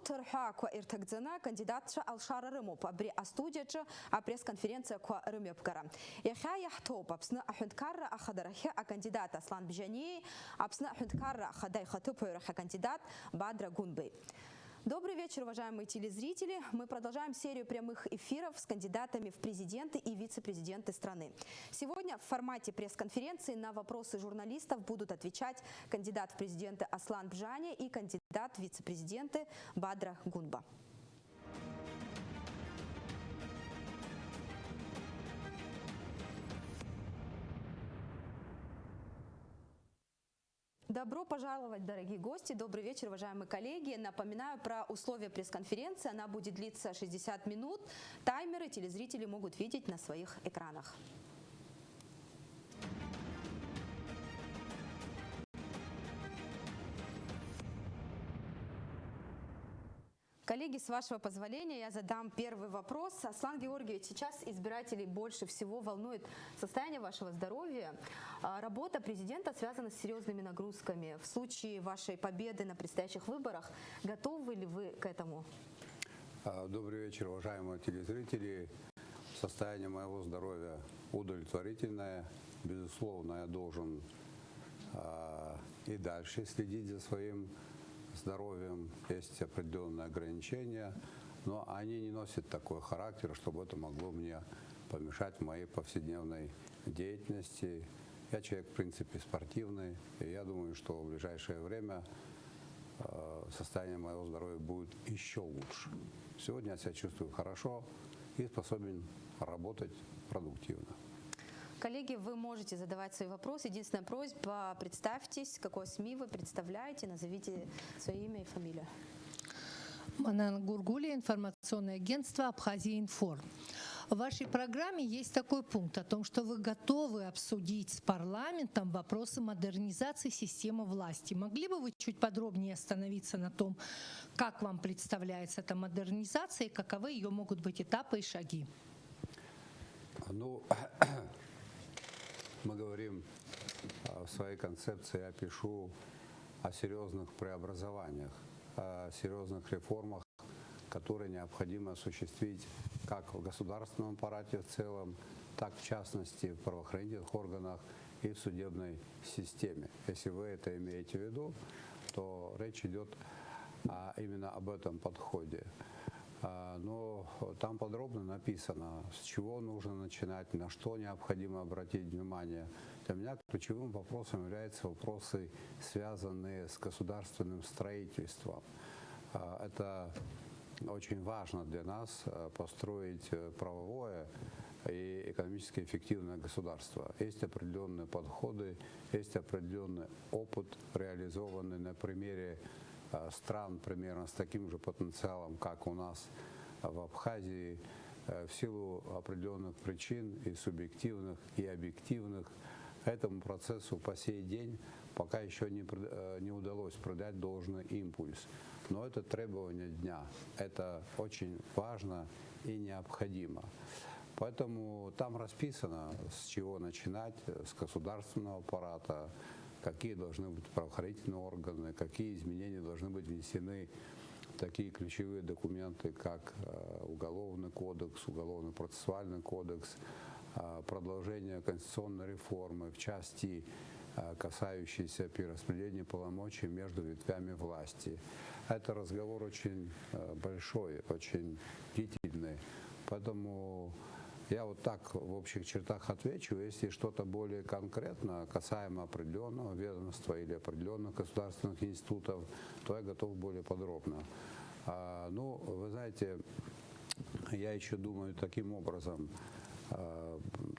Ҳәа қәа ирҭагӡаны кандидатцәа алшара рымоуп абри астудиаҿы апресс-конференциақәа рымҩаԥгара. Иахьа иаҳҭоуп Аԥсны аҳәынҭқарра ахадарахьы акандидат Аслан Бжьаниеи, Аԥсны аҳәынҭқарра ахада ихаҭыԥуаҩрахь акандидат Бадра Гунбеи. Добрый вечер, уважаемые телезрители. Мы продолжаем серию прямых эфиров с кандидатами в президенты и вице-президенты страны. Сегодня в формате пресс-конференции на вопросы журналистов будут отвечать кандидат в президенты Аслан Бжьания и кандидат в вице-президенты Бадра Гунба. Добро пожаловать, дорогие гости. Добрый вечер, уважаемые коллеги. Напоминаю про условия пресс-конференции. Она будет длиться 60 минут. Таймеры телезрители могут видеть на своих экранах. Коллеги, с вашего позволения я задам первый вопрос. Аслан Георгиевич, сейчас избирателей больше всего волнует состояние вашего здоровья. Работа президента связана с серьезными нагрузками. В случае вашей победы на предстоящих выборах, готовы ли вы к этому? Добрый вечер, уважаемые телезрители. Состояние моего здоровья удовлетворительное. Безусловно, я должен и дальше следить за своим здоровьем, есть определенные ограничения, но они не носят такой характер, чтобы это могло мне помешать в моей повседневной деятельности. Я человек, в принципе, спортивный, и я думаю, что в ближайшее время состояние моего здоровья будет еще лучше. Сегодня я себя чувствую хорошо и способен работать продуктивно. Коллеги, вы можете задавать свои вопросы. Единственная просьба, представьтесь, какое СМИ вы представляете, назовите свое имя и фамилию. Манан Гургулия, информационное агентство «Абхазия-Информ». В вашей программе есть такой пункт о том, что вы готовы обсудить с парламентом вопросы модернизации системы власти. Могли бы вы чуть подробнее остановиться на том, как вам представляется эта модернизация и каковы ее могут быть этапы и шаги? Ну, мы говорим в своей концепции, я пишу о серьезных преобразованиях, о серьезных реформах, которые необходимо осуществить как в государственном аппарате в целом, так в частности в правоохранительных органах и в судебной системе. Если вы это имеете в виду, то речь идет именно об этом подходе. Но там подробно написано, с чего нужно начинать, на что необходимо обратить внимание. Для меня ключевым вопросом являются вопросы, связанные с государственным строительством. Это очень важно для нас построить правовое и экономически эффективное государство. Есть определенные подходы, есть определенный опыт, реализованный на примере стран примерно с таким же потенциалом, как у нас в Абхазии, в силу определенных причин и субъективных, и объективных. Этому процессу по сей день пока еще не удалось придать должный импульс. Но это требование дня. Это очень важно и необходимо. Поэтому там расписано, с чего начинать, с государственного аппарата, какие должны быть правоохранительные органы, какие изменения должны быть внесены в такие ключевые документы, как Уголовный кодекс, Уголовно-процессуальный кодекс, продолжение конституционной реформы в части, касающейся перераспределения полномочий между ветвями власти. Это разговор очень большой, очень длительный, поэтому я вот так в общих чертах отвечу. Если что-то более конкретно касаемо определенного ведомства или определенных государственных институтов, то я готов более подробно. Ну, вы знаете, я еще думаю таким образом.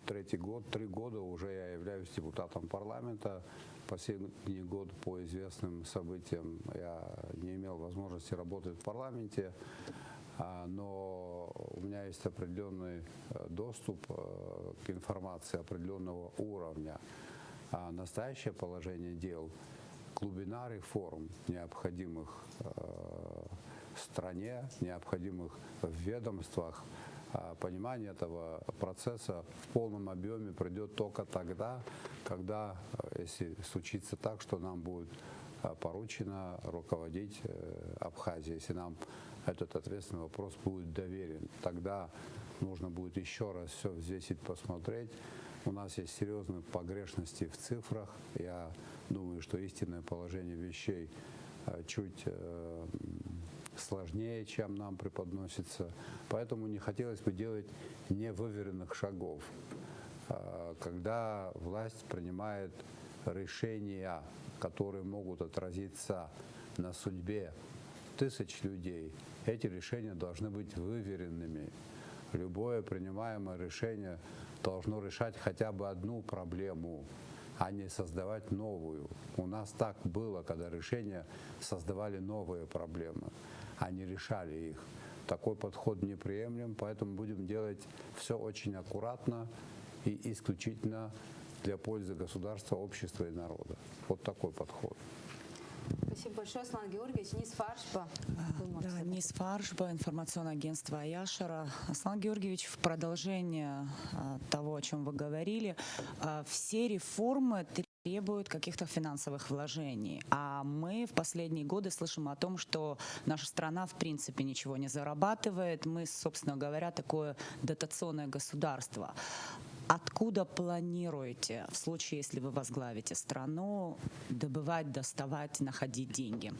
3 года уже я являюсь депутатом парламента. Последний год по известным событиям я не имел возможности работать в парламенте, но у меня есть определенный доступ к информации определенного уровня. А настоящее положение дел, глубина реформ, необходимых в стране, необходимых в ведомствах, понимание этого процесса в полном объеме придет только тогда, когда, если случится так, что нам будет поручено руководить Абхазией. Если нам этот ответственный вопрос будет доверен, тогда нужно будет еще раз все взвесить, посмотреть. У нас есть серьезные погрешности в цифрах. Я думаю, что истинное положение вещей чуть сложнее, чем нам преподносится. Поэтому не хотелось бы делать невыверенных шагов. Когда власть принимает решения, которые могут отразиться на судьбе тысяч людей, эти решения должны быть выверенными. Любое принимаемое решение должно решать хотя бы одну проблему, а не создавать новую. У нас так было, когда решения создавали новые проблемы, а не решали их. Такой подход неприемлем, поэтому будем делать все очень аккуратно и исключительно для пользы государства, общества и народа. Вот такой подход. Спасибо большое, Аслан Георгиевич. Низ Фаршба. Да, Низ Фаршба, информационное агентство Аяшара. Аслан Георгиевич, в продолжение того, о чем вы говорили, все реформы требуют каких-то финансовых вложений. А мы в последние годы слышим о том, что наша страна в принципе ничего не зарабатывает. Мы, собственно говоря, такое дотационное государство. Откуда планируете, в случае, если вы возглавите страну, добывать, доставать, находить деньги?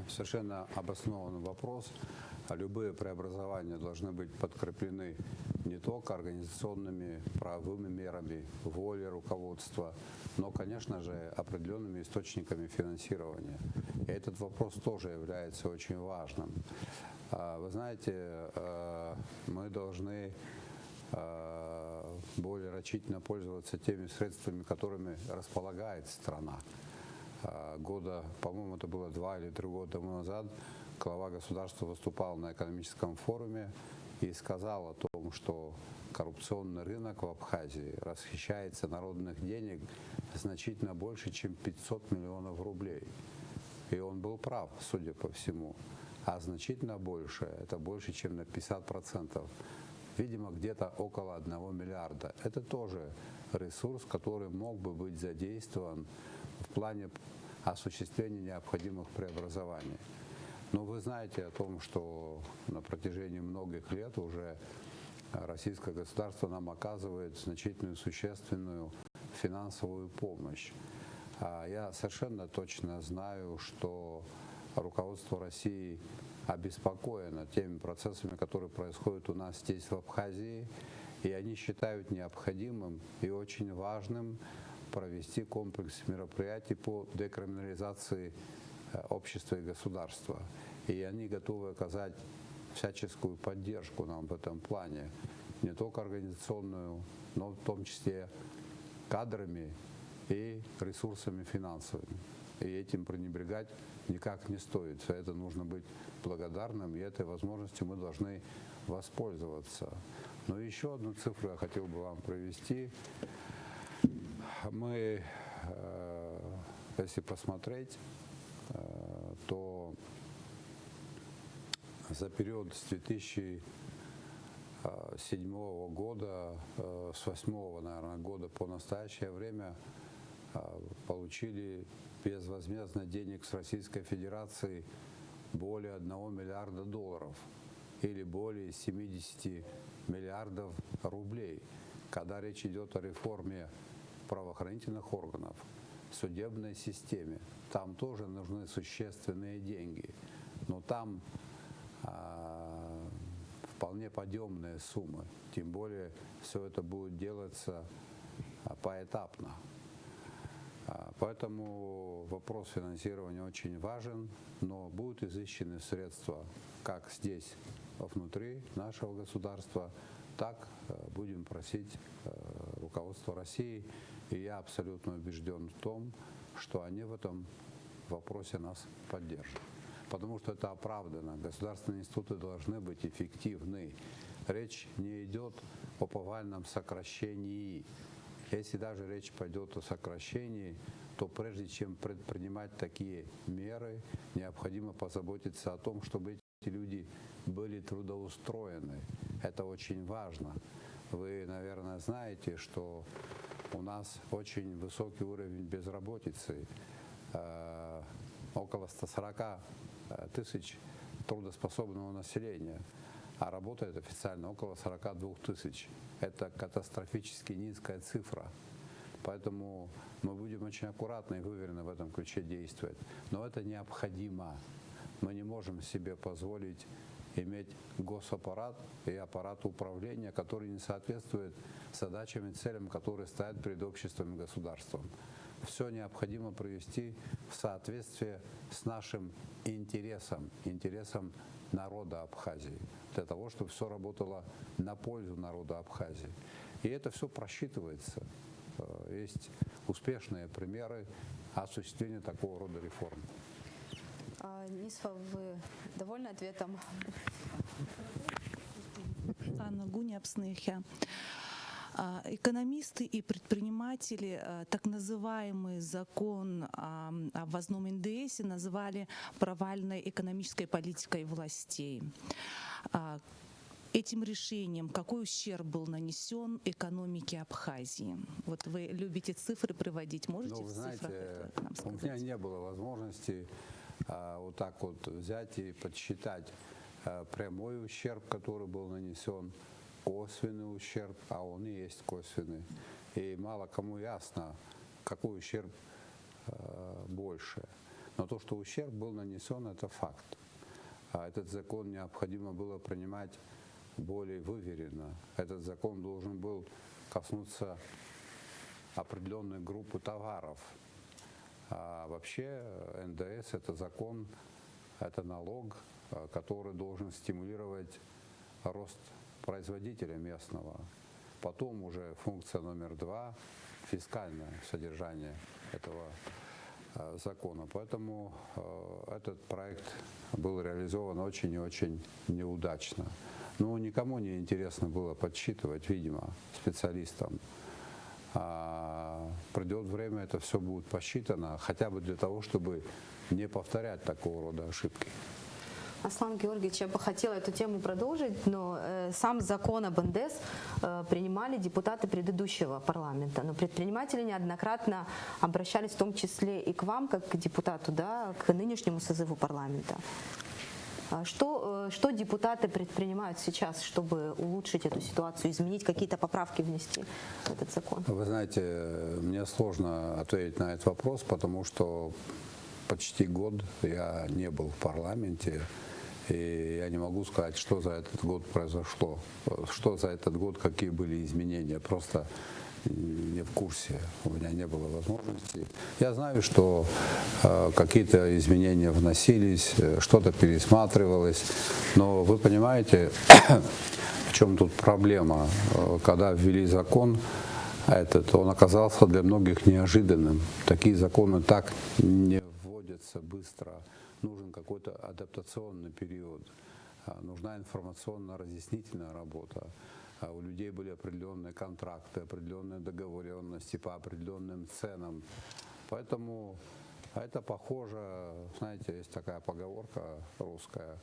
Совершенно обоснованный вопрос. Любые преобразования должны быть подкреплены не только организационными правовыми мерами, волей руководства, но, конечно же, определенными источниками финансирования. И этот вопрос тоже является очень важным. Вы знаете, мы должны более рачительно пользоваться теми средствами, которыми располагает страна. Года, по-моему, это было 2 или 3 года тому назад, глава государства выступал на экономическом форуме и сказал о том, что коррупционный рынок в Абхазии расхищается народных денег значительно больше, чем 500 миллионов рублей. И он был прав, судя по всему. А значительно больше, это больше, чем на 50%. Видимо, где-то около 1 миллиарда. Это тоже ресурс, который мог бы быть задействован в плане осуществления необходимых преобразований. Но вы знаете о том, что на протяжении многих лет уже российское государство нам оказывает значительную, существенную финансовую помощь. Я совершенно точно знаю, что руководство России обеспокоено теми процессами, которые происходят у нас здесь, в Абхазии, и они считают необходимым и очень важным провести комплекс мероприятий по декриминализации общества и государства. И они готовы оказать всяческую поддержку нам в этом плане, не только организационную, но в том числе кадрами и ресурсами финансовыми. И этим пренебрегать никак не стоит. За это нужно быть благодарным, и этой возможностью мы должны воспользоваться. Но еще одну цифру я хотел бы вам привести. Мы, если посмотреть, то за период с 2007 года, с 2008, наверное, года по настоящее время получили безвозмездно денег с Российской Федерации более 1 миллиарда долларов или более 70 миллиардов рублей. Когда речь идет о реформе правоохранительных органов, судебной системе, там тоже нужны существенные деньги. Но там вполне подъемные суммы. Тем более все это будет делаться поэтапно. Поэтому вопрос финансирования очень важен, но будут изысканы средства как здесь, внутри нашего государства, так будем просить руководство России. И я абсолютно убежден в том, что они в этом вопросе нас поддержат. Потому что это оправдано. Государственные институты должны быть эффективны. Речь не идет о повальном сокращении. Если даже речь пойдет о сокращении, то прежде чем предпринимать такие меры, необходимо позаботиться о том, чтобы эти люди были трудоустроены. Это очень важно. Вы, наверное, знаете, что у нас очень высокий уровень безработицы. около 140 тысяч трудоспособного населения, а работает официально около 42 тысяч. Это катастрофически низкая цифра. Поэтому мы будем очень аккуратно и выверенно в этом ключе действовать. Но это необходимо. Мы не можем себе позволить иметь госаппарат и аппарат управления, который не соответствует задачам и целям, которые стоят перед обществом и государством. Все необходимо провести в соответствии с нашим интересом, интересом народа Абхазии, для того, чтобы все работало на пользу народа Абхазии. И это все просчитывается. Есть успешные примеры осуществления такого рода реформ. Нисфа, вы довольны ответом? Анна Гуняпсныхя. Экономисты и предприниматели так называемый закон о ввозном НДС назвали провальной экономической политикой властей. Этим решением какой ущерб был нанесен экономике Абхазии? Вот вы любите цифры приводить, можете Вы в цифрах знаете, это нам сказать? у меня не было возможности вот так вот взять и подсчитать прямой ущерб, который был нанесен, косвенный ущерб, а он и есть косвенный. И мало кому ясно, какой ущерб больше. Но то, что ущерб был нанесен, это факт. А этот закон необходимо было принимать более выверенно. Этот закон должен был коснуться определенной группы товаров. А вообще НДС – это закон, это налог, который должен стимулировать рост производителя местного. Потом уже функция номер 2 – фискальное содержание этого закона. Поэтому этот проект был реализован очень и очень неудачно. Но никому не интересно было подсчитывать, видимо, специалистам. Придет время, это все будет посчитано, хотя бы для того, чтобы не повторять такого рода ошибки. Аслан Георгиевич, я бы хотела эту тему продолжить, но сам закон об НДС принимали депутаты предыдущего парламента. Но предприниматели неоднократно обращались в том числе и к вам, как к депутату, да, к нынешнему созыву парламента. Что депутаты предпринимают сейчас, чтобы улучшить эту ситуацию, изменить, какие-то поправки внести в этот закон? Вы знаете, мне сложно ответить на этот вопрос, потому что почти год я не был в парламенте, и я не могу сказать, что за этот год произошло, что за этот год, какие были изменения. Просто не в курсе, у меня не было возможности. Я знаю, что какие-то изменения вносились, что-то пересматривалось, но вы понимаете, в чем тут проблема. Когда ввели закон этот, он оказался для многих неожиданным. Такие законы так не вводятся быстро. Нужен какой-то адаптационный период, нужна информационно-разъяснительная работа. У людей были определенные контракты, определенные договоренности по определенным ценам. Поэтому это похоже, знаете, есть такая поговорка русская,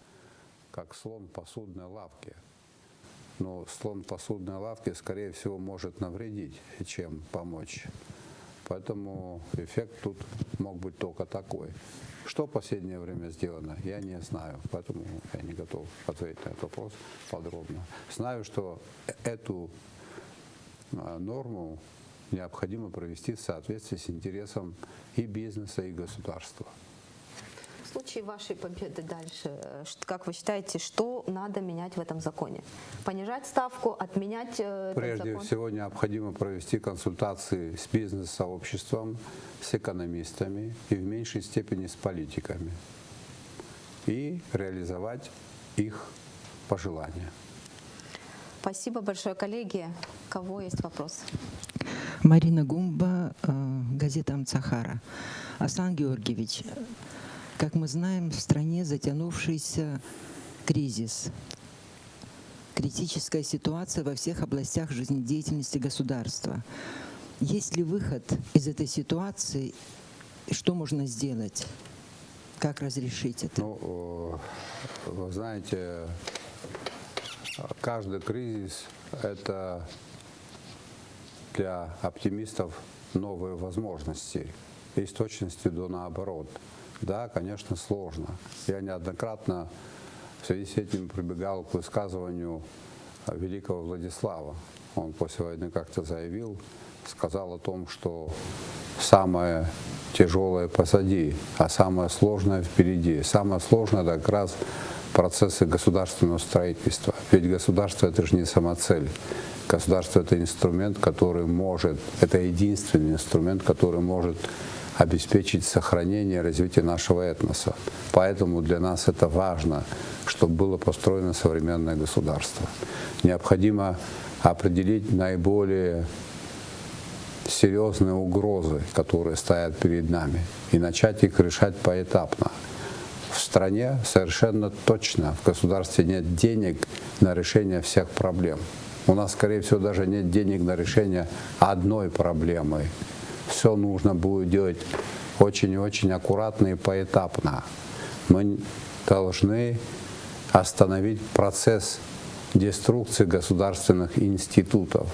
как слон в посудной лавке. Но слон в посудной лавке, скорее всего, может навредить, чем помочь. Поэтому эффект тут мог быть только такой. Что в последнее время сделано, я не знаю, поэтому я не готов ответить на этот вопрос подробно. Знаю, что эту норму необходимо провести в соответствии с интересом и бизнеса, и государства. В случае вашей победы дальше, как вы считаете, что надо менять в этом законе? Понижать ставку, отменять этот Прежде закон? всего необходимо провести консультации с бизнес-сообществом, с экономистами и в меньшей степени с политиками. И реализовать их пожелания. Спасибо большое, коллеги. У кого есть вопрос? Марина Гумба, газета «Амцахара». Аслан Георгиевич, как мы знаем, в стране затянувшийся кризис, критическая ситуация во всех областях жизнедеятельности государства. Есть ли выход из этой ситуации? Что можно сделать? Как разрешить это? Ну, вы знаете, каждый кризис – это для оптимистов новые возможности. и с точностью до наоборот. Да, конечно, сложно. Я неоднократно в связи с этим прибегал к высказыванию великого Владислава. Он после войны как-то заявил, сказал о том, что самое тяжелое позади, а самое сложное впереди. Самое сложное — это как раз процессы государственного строительства. Ведь государство — это же не самоцель. Государство — это инструмент, который может, это единственный инструмент, который может обеспечить сохранение и развитие нашего этноса. Поэтому для нас это важно, чтобы было построено современное государство. Необходимо определить наиболее серьезные угрозы, которые стоят перед нами, и начать их решать поэтапно. В стране совершенно точно в государстве нет денег на решение всех проблем. У нас, скорее всего, даже нет денег на решение одной проблемы. Все нужно будет делать очень и очень аккуратно и поэтапно. Мы должны остановить процесс деструкции государственных институтов,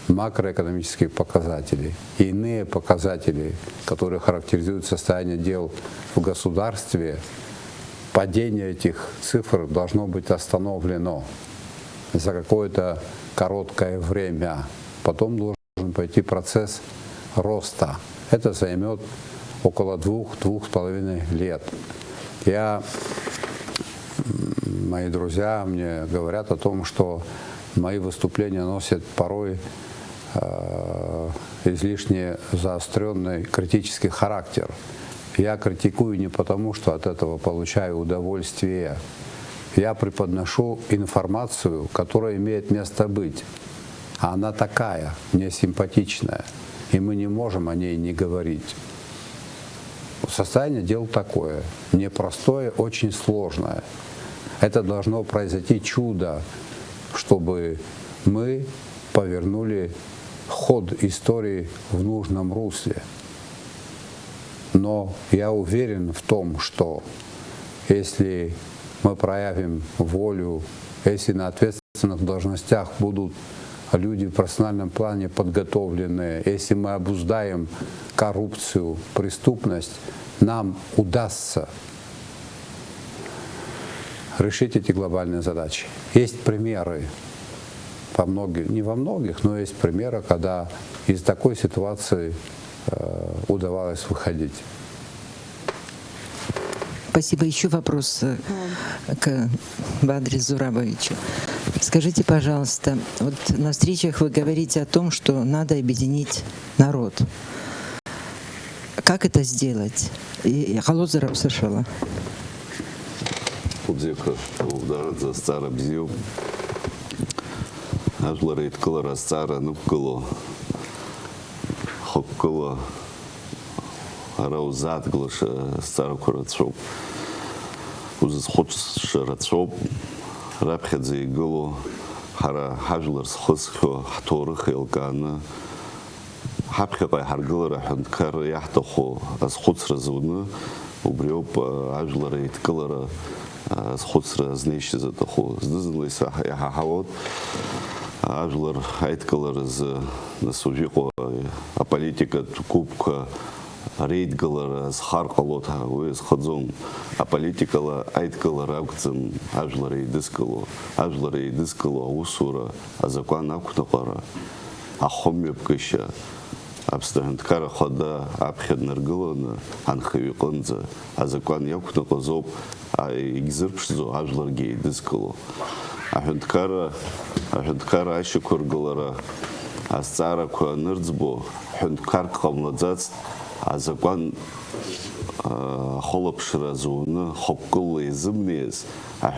макроэкономических показателей и иные показатели, которые характеризуют состояние дел в государстве. Падение этих цифр должно быть остановлено за какое-то короткое время. Потом должен пойти процесс роста. Это займет около 2–2,5 лет. Мои друзья мне говорят о том, что мои выступления носят порой излишне заостренный критический характер. Я критикую не потому, что от этого получаю удовольствие. Я преподношу информацию, которая имеет место быть. А она такая, мне симпатичная. И мы не можем о ней не говорить. Состояние дел такое, непростое, очень сложное. Это должно произойти чудо, чтобы мы повернули ход истории в нужном русле. Но я уверен в том, что если мы проявим волю, если на ответственных должностях будут люди в профессиональном плане подготовленные, если мы обуздаем коррупцию, преступность, нам удастся решить эти глобальные задачи. Есть примеры, не во многих, но есть примеры, когда из такой ситуации удавалось выходить. Спасибо. Еще вопрос к Бадре Зурабовичу. Скажите, пожалуйста, вот на встречах вы говорите о том, что надо объединить народ. Как это сделать? И Халозараб слышала. За старым бзил, ажлары иткала стара нуккало, хоккало, раузат глаша старый курацоп, узасходш рацоп, рабхадзе игло, хара ажлар схосхо хторых илкана, хабхапай харглара ханткар яхтахо асходс разуна, убрёб ажлары иткалара сходсра знеші затаху. Здызынлайса яхахавод, ажлар айткалар на сужиқо, а политика кубка рейдгалар с харқалот, уез ходзом, а политикала айткалар аукцем ажлар и дискало усура, а закон акутақара, а хоммепкаша, абстагенткара хода абхеднаргылана анхавиқонза, а закон якутақазоп, а игзырпшзо ажларги дискало. Ахюнткара айшикургалара, а стара куанырцбо, хюнткар қамладзац, а закон холопшра зоны, хоккулла изымнез, а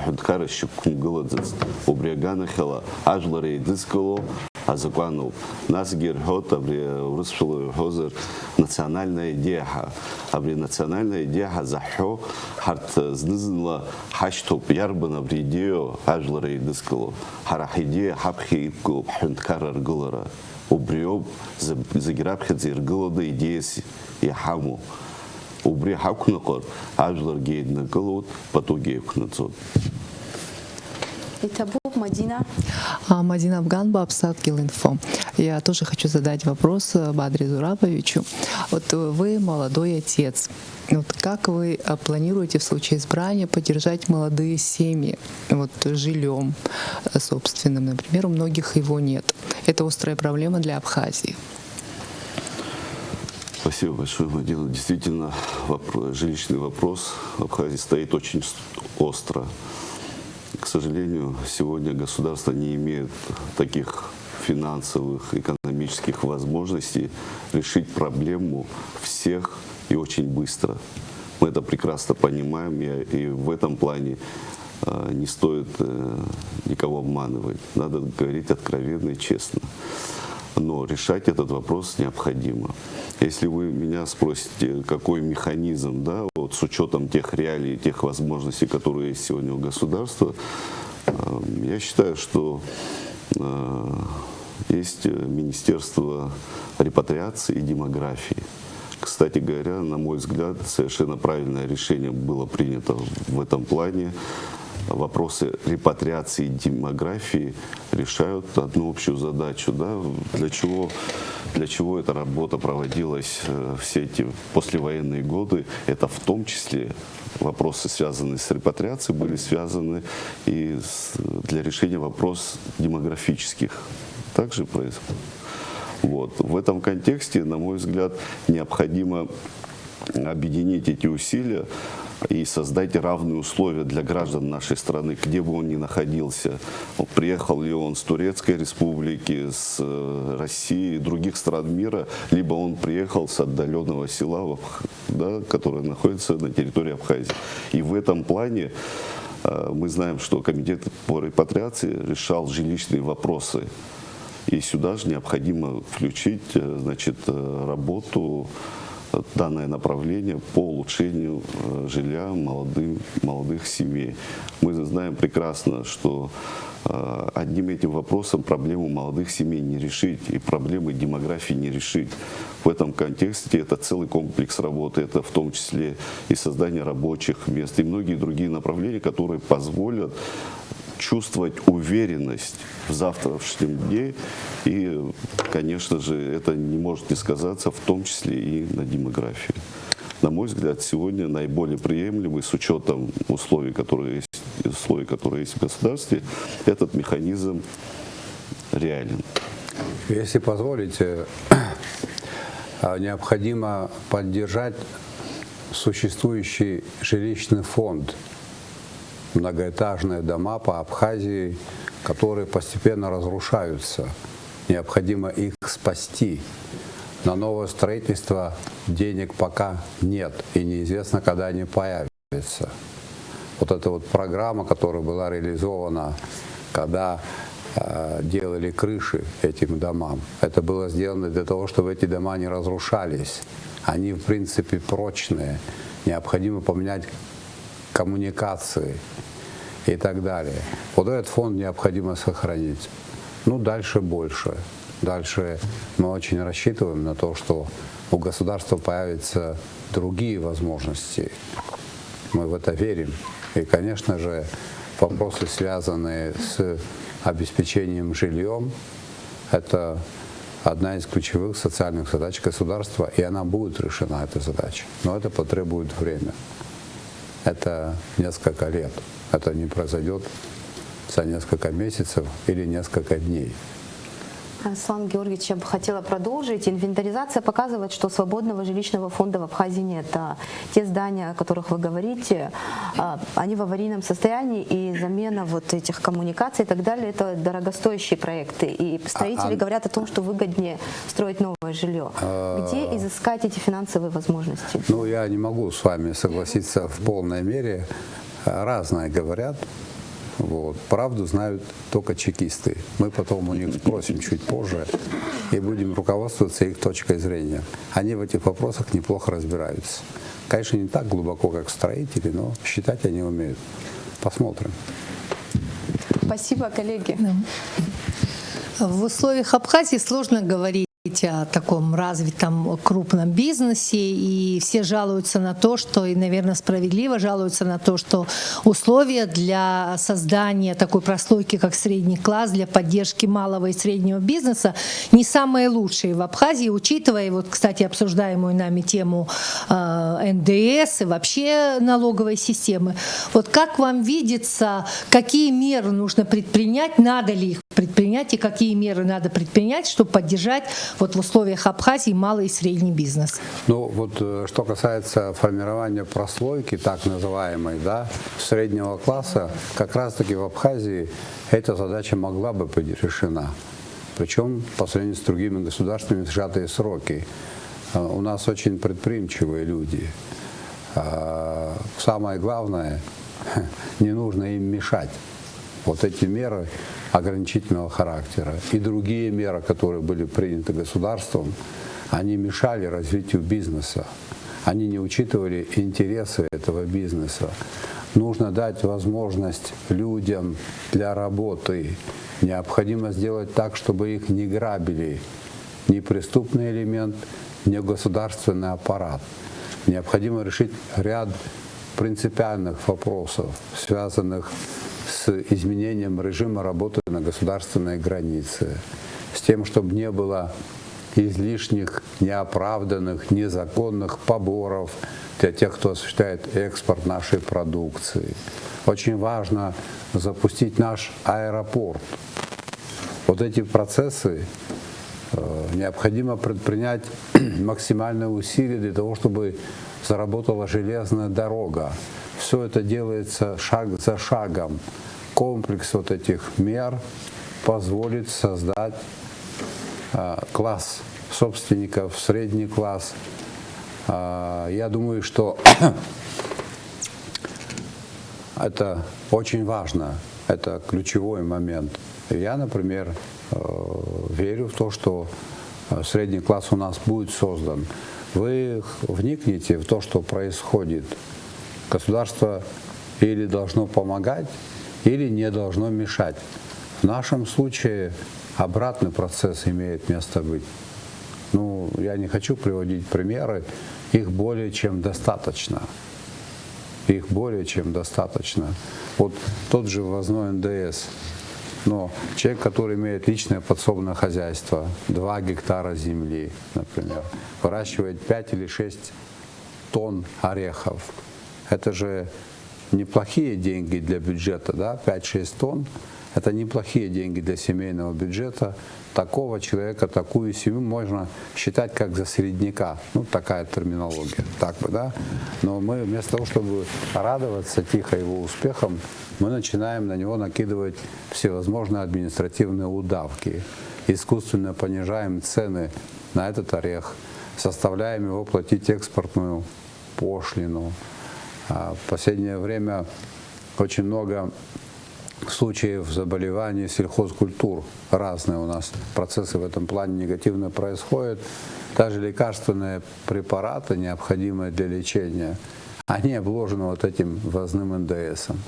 хюнткара шиккунгыладзац, убрягана хела ажлари дискало, а закону нас герхот, абри урысшилу хозер национальная идея, абри национальная идея захо харт знызынла хаштоп ярбан абри идею ажлары дискало, харах идея хабхи ипку хюнткар аргылара, убриоб загирабхет зиргылада идеяси и хаму, убри хакунакор ажлар гейдна гылот, потом гейкнацот. Это Боб, Мадина. Мадина Афганба, Апсат-Гилинфо. Я тоже хочу задать вопрос Бадре Зурабовичу. Вот вы молодой отец. Вот как вы планируете в случае избрания поддержать молодые семьи вот, жильем собственным? Например, у многих его нет. Это острая проблема для Абхазии. Спасибо большое, Мадина. Действительно, жилищный вопрос в Абхазии стоит очень остро. К сожалению, сегодня государство не имеет таких финансовых, экономических возможностей решить проблему всех и очень быстро. Мы это прекрасно понимаем, и в этом плане не стоит никого обманывать. Надо говорить откровенно и честно. Но решать этот вопрос необходимо. Если вы меня спросите, какой механизм, да, вот с учетом тех реалий, тех возможностей, которые есть сегодня у государства, я считаю, что есть Министерство репатриации и демографии. Кстати говоря, на мой взгляд, совершенно правильное решение было принято в этом плане. Вопросы репатриации и демографии решают одну общую задачу. Да? Для чего эта работа проводилась все эти послевоенные годы? Это в том числе вопросы, связанные с репатриацией, были связаны и для решения вопросов демографических. Также происходит. Вот. В этом контексте, на мой взгляд, необходимо объединить эти усилия и создать равные условия для граждан нашей страны, где бы он ни находился. Приехал ли он с Турецкой Республики, с России, других стран мира, либо он приехал с отдаленного села, да, которое находится на территории Абхазии. И в этом плане мы знаем, что Комитет по репатриации решал жилищные вопросы. И сюда же необходимо включить, значит, работу, данное направление по улучшению жилья молодых семей. Мы знаем прекрасно, что одним этим вопросом проблему молодых семей не решить и проблемы демографии не решить. В этом контексте это целый комплекс работы, это в том числе и создание рабочих мест и многие другие направления, которые позволят чувствовать уверенность в завтрашнем дне. И, конечно же, это не может не сказаться в том числе и на демографии. На мой взгляд, сегодня наиболее приемлемый с учетом условий, которые есть в государстве, этот механизм реален. Если позволите, необходимо поддержать существующий жилищный фонд, многоэтажные дома по Абхазии, которые постепенно разрушаются. Необходимо их спасти. На новое строительство денег пока нет, и неизвестно, когда они появятся. Вот эта вот программа, которая была реализована, когда делали крыши этим домам, это было сделано для того, чтобы эти дома не разрушались. Они, в принципе, прочные. Необходимо поменять коммуникации и так далее. Вот этот фонд необходимо сохранить. Ну, дальше больше. Дальше мы очень рассчитываем на то, что у государства появятся другие возможности. Мы в это верим. И, конечно же, вопросы, связанные с обеспечением жильем, это одна из ключевых социальных задач государства, и она будет решена, эта задача. Но это потребует время. Это несколько лет. Это не произойдет за несколько месяцев или несколько дней. Аслан Георгиевич, я бы хотела продолжить. Инвентаризация показывает, что свободного жилищного фонда в Абхазии нет. Те здания, о которых вы говорите, они в аварийном состоянии, и замена вот этих коммуникаций и так далее, это дорогостоящие проекты. И строители говорят о том, что выгоднее строить новое жилье. Где изыскать эти финансовые возможности? Ну, я не могу с вами согласиться в полной мере. Разное говорят. Вот. Правду знают только чекисты. Мы потом у них спросим чуть позже и будем руководствоваться их точкой зрения. Они в этих вопросах неплохо разбираются. Конечно, не так глубоко, как строители, но считать они умеют. Посмотрим. Спасибо, коллеги. В условиях Абхазии сложно говорить говорите о таком развитом крупном бизнесе, и все жалуются на то, что, и, наверное, справедливо жалуются на то, что условия для создания такой прослойки, как средний класс, для поддержки малого и среднего бизнеса не самые лучшие в Абхазии, учитывая, вот, кстати, обсуждаемую нами тему НДС и вообще налоговой системы. Вот как вам видится, какие меры нужно предпринять, надо ли их предпринять и какие меры надо предпринять, чтобы поддержать вот в условиях Абхазии малый и средний бизнес? Ну вот что касается формирования прослойки, так называемой, да, среднего класса, как раз-таки в Абхазии эта задача могла бы быть решена. Причем по сравнению с другими государствами в сжатые сроки. У нас очень предприимчивые люди. Самое главное, не нужно им мешать. Вот эти меры ограничительного характера и другие меры, которые были приняты государством, они мешали развитию бизнеса. Они не учитывали интересы этого бизнеса. Нужно дать возможность людям для работы. Необходимо сделать так, чтобы их не грабили ни преступный элемент, ни государственный аппарат. Необходимо решить ряд принципиальных вопросов, связанных с изменением режима работы на государственной границе, с тем, чтобы не было излишних, неоправданных, незаконных поборов для тех, кто осуществляет экспорт нашей продукции. Очень важно запустить наш аэропорт. Вот эти процессы необходимо предпринять максимальные усилия для того, чтобы заработала железная дорога. Все это делается шаг за шагом. Комплекс вот этих мер позволит создать класс собственников, средний класс. Я думаю, что это очень важно, это ключевой момент. Я, например, верю в то, что средний класс у нас будет создан. Вы вникните в то, что происходит. Государство или должно помогать, или не должно мешать. В нашем случае обратный процесс имеет место быть. Ну, я не хочу приводить примеры, их более чем достаточно. Их более чем достаточно. Вот тот же ввозной НДС. Но человек, который имеет личное подсобное хозяйство, 2 гектара земли, например, выращивает 5 или 6 тонн орехов, это же неплохие деньги для бюджета, да? 5-6 тонн – это неплохие деньги для семейного бюджета. Такого человека, такую семью можно считать как за середняка. Ну, такая терминология. Так бы, да? Но мы вместо того, чтобы радоваться тихо его успехам, мы начинаем на него накидывать всевозможные административные удавки. Искусственно понижаем цены на этот орех, заставляем его платить экспортную пошлину. В последнее время очень много случаев заболеваний сельхозкультур. Разные у нас процессы в этом плане негативно происходят. Даже лекарственные препараты, необходимые для лечения, они обложены вот этим ввозным НДСом.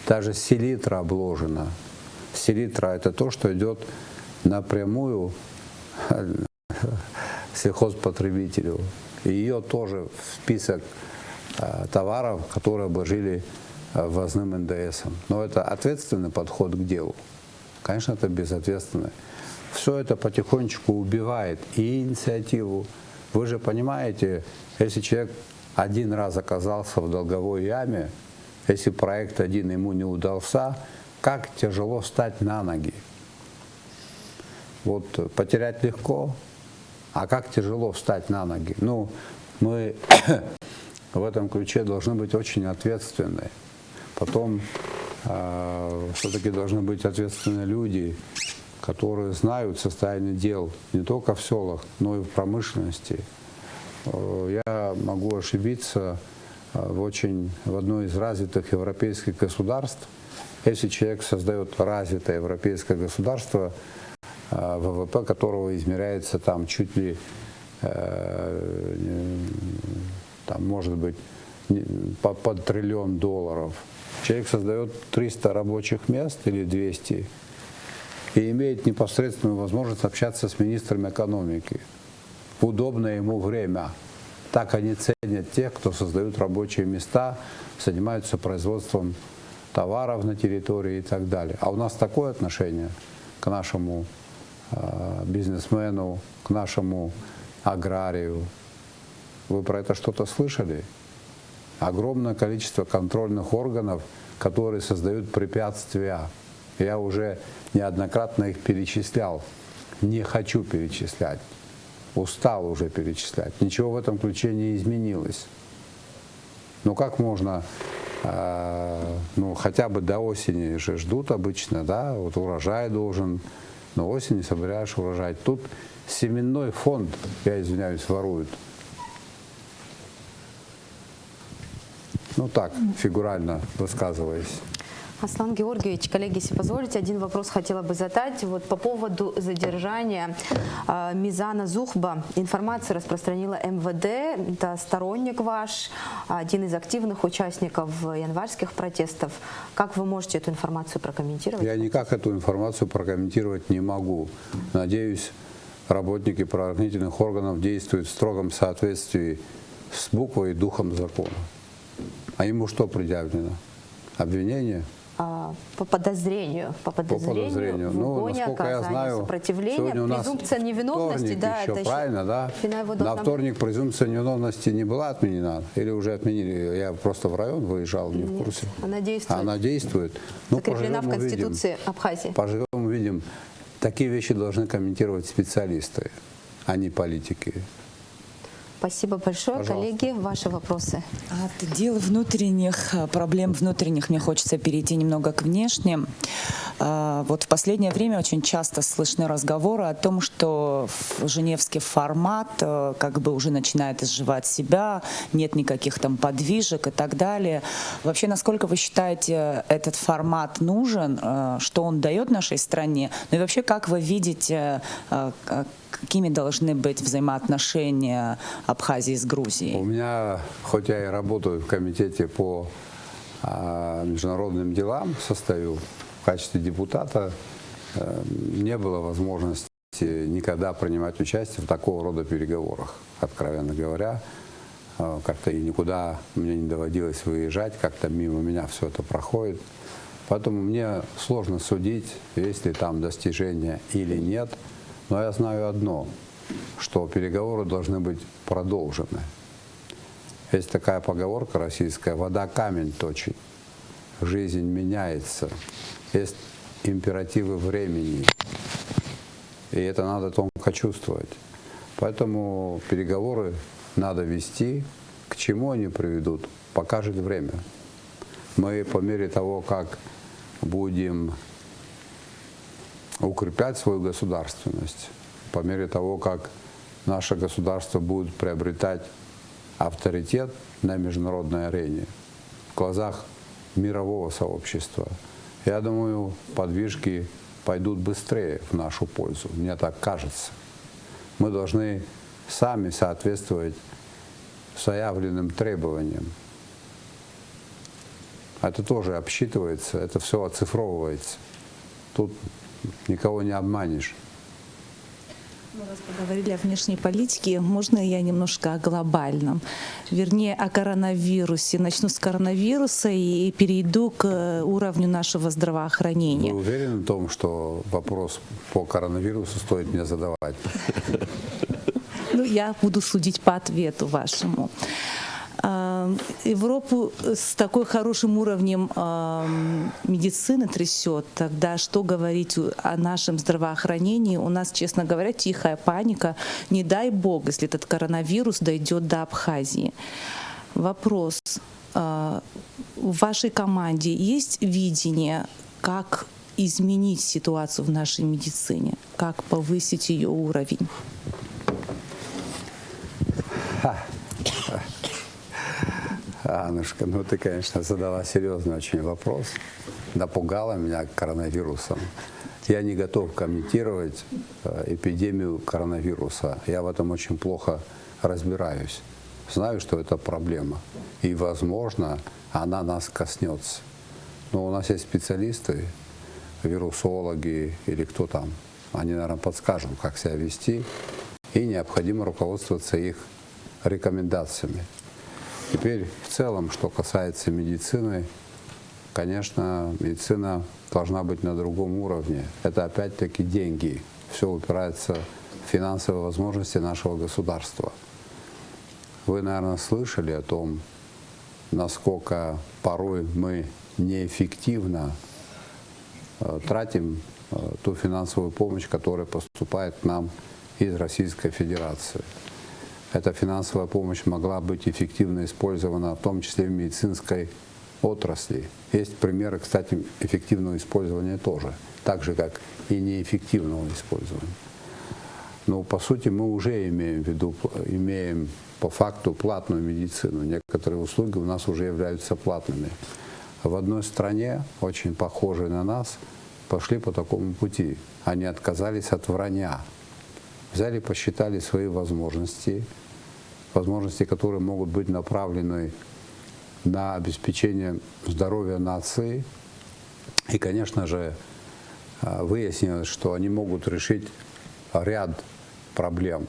Даже селитра обложена. Селитра – это то, что идет напрямую сельхозпотребителю. И ее тоже в список товаров, которые обложили ввозным НДСом. Но это ответственный подход к делу. Конечно, это безответственный. Все это потихонечку убивает и инициативу. Вы же понимаете, если человек один раз оказался в долговой яме, если проект один ему не удался, как тяжело встать на ноги. Вот потерять легко, а как тяжело встать на ноги. Ну, мы в этом ключе должны быть очень ответственны. Потом все-таки должны быть ответственные люди, которые знают состояние дел не только в селах, но и в промышленности. Я могу ошибиться в одной из развитых европейских государств. Если человек создает развитое европейское государство, ВВП которого измеряется там чуть ли, там, может быть, под $1 триллион. Человек создает 300 рабочих мест или 200 и имеет непосредственную возможность общаться с министром экономики. в удобное ему время. Так они ценят тех, кто создают рабочие места, занимаются производством товаров на территории и так далее. А у нас такое отношение к нашему бизнесмену, к нашему аграрию. Вы про это что-то слышали? Огромное количество контрольных органов, которые создают препятствия. Я уже неоднократно их перечислял. Не хочу перечислять. Устал уже перечислять. Ничего в этом ключе не изменилось. Ну как можно, ну хотя бы до осени же ждут обычно, да, вот урожай должен, но осенью собираешь урожай. Тут семенной фонд, я извиняюсь, воруют. Ну так, фигурально высказываясь. Аслан Георгиевич, коллеги, если позволите, один вопрос хотела бы задать. Вот по поводу задержания Мизана Зухба. Информацию распространила МВД, это сторонник ваш, один из активных участников январских протестов. Как вы можете эту информацию прокомментировать? Я никак эту информацию прокомментировать не могу. Надеюсь, работники правоохранительных органов действуют в строгом соответствии с буквой и духом закона. А ему что предъявлено? Обвинение? По подозрению. По подозрению. В угоне, оказании сопротивления. Презумпция невиновности, да, еще, это правильно, да? На вторник презумпция невиновности не была отменена? Или уже отменили? Я просто в район выезжал, не в курсе. Она действует. Она действует. Ну, закреплена в Конституции Абхазии. Поживем, увидим. Такие вещи должны комментировать специалисты, а не политики. Спасибо большое. Пожалуйста. Коллеги, ваши вопросы. От дел внутренних, проблем внутренних мне хочется перейти немного к внешним. Вот в последнее время очень часто слышны разговоры о том, что женевский формат как бы уже начинает изживать себя, нет никаких там подвижек и так далее. Вообще, насколько вы считаете, этот формат нужен, что он дает нашей стране? Ну и вообще, как вы видите, какими должны быть взаимоотношения Абхазии с Грузией? У меня, хоть я и работаю в комитете по международным делам, состою в качестве депутата, не было возможности никогда принимать участие в такого рода переговорах, откровенно говоря. Как-то и никуда мне не доводилось выезжать, как-то мимо меня все это проходит. Поэтому мне сложно судить, есть ли там достижения или нет. Но я знаю одно, что переговоры должны быть продолжены. Есть такая поговорка российская: вода камень точит, жизнь меняется. Есть императивы времени, и это надо тонко чувствовать. Поэтому переговоры надо вести. К чему они приведут, покажет время. Мы по мере того, как будем укреплять свою государственность, по мере того, как наше государство будет приобретать авторитет на международной арене, в глазах мирового сообщества, я думаю, подвижки пойдут быстрее в нашу пользу, мне так кажется. Мы должны сами соответствовать заявленным требованиям. Это тоже обсчитывается, это все оцифровывается. Тут никого не обманешь. Мы раз поговорили о внешней политике, можно я немножко о глобальном? Вернее, о коронавирусе. Начну с коронавируса и перейду к уровню нашего здравоохранения. Вы уверены в том, что вопрос по коронавирусу стоит мне задавать? Ну, я буду судить по ответу вашему. Европу с такой хорошим уровнем медицины трясет, тогда что говорить о нашем здравоохранении? У нас, честно говоря, тихая паника. Не дай бог, если этот коронавирус дойдет до Абхазии. Вопрос. В вашей команде есть видение, как изменить ситуацию в нашей медицине? Как повысить ее уровень? Аннушка, ну ты, конечно, задала серьезный очень вопрос, напугала меня коронавирусом. Я не готов комментировать эпидемию коронавируса. Я в этом очень плохо разбираюсь. Знаю, что это проблема. И, возможно, она нас коснется. Но у нас есть специалисты, вирусологи или кто там. Они, наверное, подскажут, как себя вести. и необходимо руководствоваться их рекомендациями. Теперь в целом, что касается медицины, конечно, медицина должна быть на другом уровне. Это опять-таки деньги. Все упирается в финансовые возможности нашего государства. Вы, наверное, слышали о том, насколько порой мы неэффективно тратим ту финансовую помощь, которая поступает к нам из Российской Федерации. Эта финансовая помощь могла быть эффективно использована, в том числе в медицинской отрасли. Есть примеры, кстати, эффективного использования тоже, так же, как и неэффективного использования. Но, по сути, мы уже имеем по факту платную медицину. Некоторые услуги у нас уже являются платными. В одной стране, очень похожей на нас, пошли по такому пути. Они отказались от вранья. Взяли, посчитали свои возможности, которые могут быть направлены на обеспечение здоровья нации. И, конечно же, выяснилось, что они могут решить ряд проблем.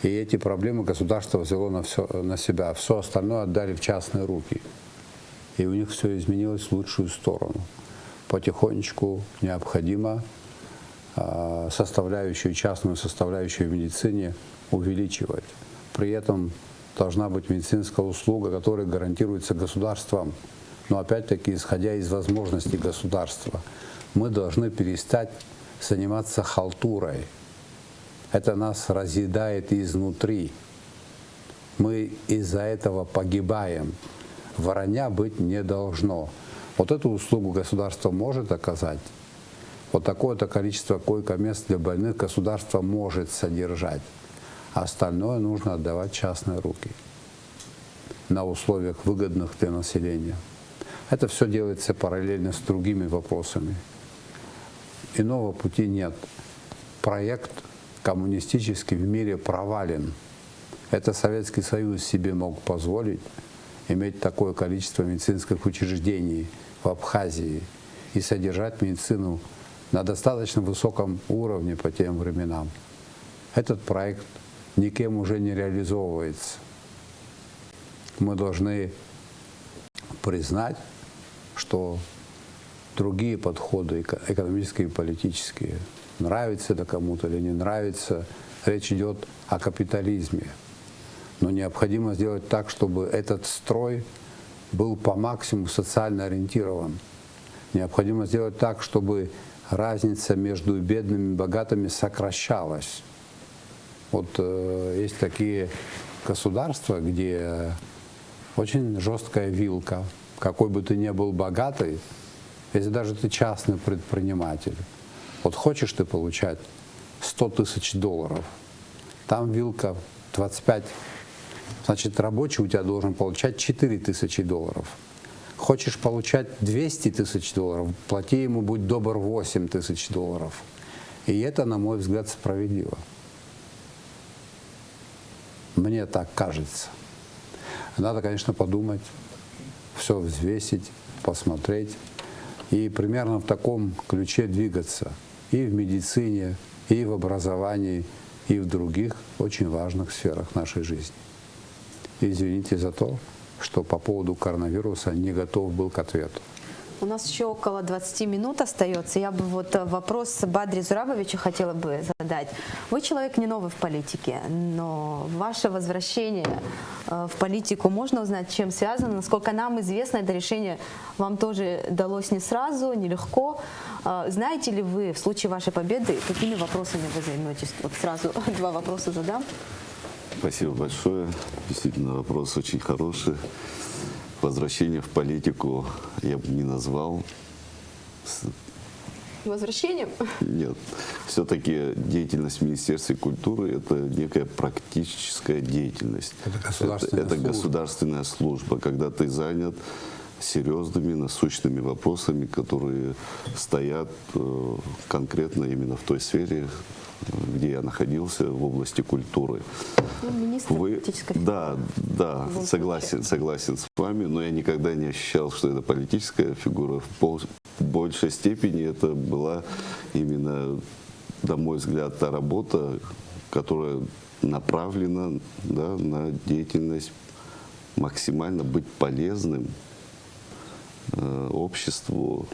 И эти проблемы государство взяло на себя. Все остальное отдали в частные руки. И у них все изменилось в лучшую сторону. Потихонечку необходимо частную составляющую в медицине увеличивать. При этом должна быть медицинская услуга, которая гарантируется государством. Но опять-таки, исходя из возможностей государства, мы должны перестать заниматься халтурой. Это нас разъедает изнутри. Мы из-за этого погибаем. Вранья быть не должно. Вот эту услугу государство может оказать. Вот такое-то количество койко-мест для больных государство может содержать. А остальное нужно отдавать в частные руки на условиях, выгодных для населения. Это все делается параллельно с другими вопросами. Иного пути нет. Проект коммунистический в мире провален. Это Советский Союз себе мог позволить иметь такое количество медицинских учреждений в Абхазии и содержать медицину на достаточно высоком уровне по тем временам. Этот проект никем уже не реализовывается. Мы должны признать, что другие подходы, экономические и политические, нравится это кому-то или не нравится, речь идет о капитализме. Но необходимо сделать так, чтобы этот строй был по максимуму социально ориентирован. Необходимо сделать так, чтобы разница между бедными и богатыми сокращалась. Вот есть такие государства, где очень жесткая вилка. Какой бы ты ни был богатый, если даже ты частный предприниматель, вот хочешь ты получать $100 000, там вилка 25, значит, рабочий у тебя должен получать $4000. Хочешь получать $200 000, плати ему, будь добр, $8000. И это, на мой взгляд, справедливо. Мне так кажется. Надо, конечно, подумать, все взвесить, посмотреть и примерно в таком ключе двигаться и в медицине, и в образовании, и в других очень важных сферах нашей жизни. И извините за то, что по поводу коронавируса не готов был к ответу. У нас еще около 20 минут остается. Я бы вот вопрос Бадре Зурабовичу хотела бы задать. Вы человек не новый в политике, но ваше возвращение в политику можно узнать, чем связано? Насколько нам известно, это решение вам тоже далось не сразу, нелегко. Знаете ли вы в случае вашей победы, какими вопросами вы займетесь? Вот сразу два вопроса задам. Спасибо большое. Действительно, вопрос очень хороший. Возвращение в политику я бы не назвал. Возвращением? Нет. Все-таки деятельность в Министерстве культуры – это некая практическая деятельность. Это государственная служба, когда ты занят серьезными, насущными вопросами, которые стоят конкретно именно в той сфере, где я находился, в области культуры. Да, согласен с вами, но я никогда не ощущал, что это политическая фигура. В большей степени это была именно, на мой взгляд, та работа, которая направлена, да, на деятельность максимально быть полезным обществу